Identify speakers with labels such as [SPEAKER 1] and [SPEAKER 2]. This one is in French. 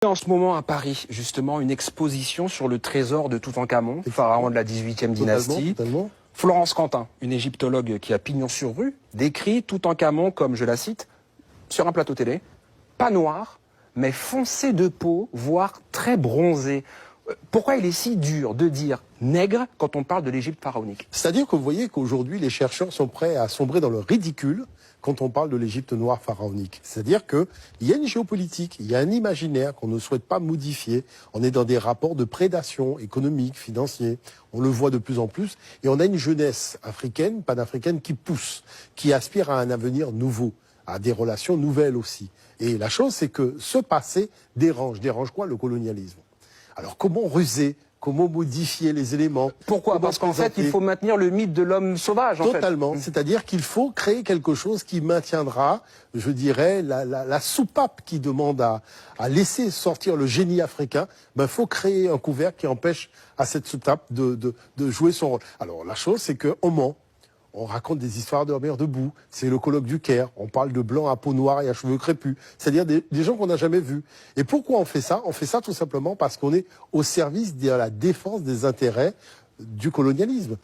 [SPEAKER 1] En ce moment à Paris, justement, une exposition sur le trésor de Toutankhamon, pharaon de la 18e dynastie.
[SPEAKER 2] Totalement.
[SPEAKER 1] Florence Quentin, une égyptologue qui a pignon sur rue, décrit Toutankhamon comme, je la cite, sur un plateau télé, pas noir, mais foncé de peau, voire très bronzé. Pourquoi il est si dur de dire nègre quand on parle de l'Égypte pharaonique?
[SPEAKER 2] C'est-à-dire que vous voyez qu'aujourd'hui, les chercheurs sont prêts à sombrer dans le ridicule quand on parle de l'Égypte noire pharaonique. C'est-à-dire qu'il y a une géopolitique, il y a un imaginaire qu'on ne souhaite pas modifier. On est dans des rapports de prédation économique, financier. On le voit de plus en plus. Et on a une jeunesse africaine, panafricaine, qui pousse, qui aspire à un avenir nouveau, à des relations nouvelles aussi. Et la chose, c'est que ce passé dérange. Dérange quoi? Le colonialisme. Alors comment ruser? Comment modifier les éléments?
[SPEAKER 1] Pourquoi? Parce qu'en fait, il faut maintenir le mythe de l'homme sauvage, en fait.
[SPEAKER 2] Totalement. C'est-à-dire qu'il faut créer quelque chose qui maintiendra, je dirais, la soupape qui demande à laisser sortir le génie africain. Ben, faut créer un couvercle qui empêche à cette soupape de jouer son rôle. Alors, la chose, c'est qu'on ment. On raconte des histoires de mer debout. C'est le colloque du Caire. On parle de blancs à peau noire et à cheveux crépus. C'est-à-dire des gens qu'on n'a jamais vus. Et pourquoi on fait ça? On fait ça tout simplement parce qu'on est au service de la défense des intérêts du colonialisme.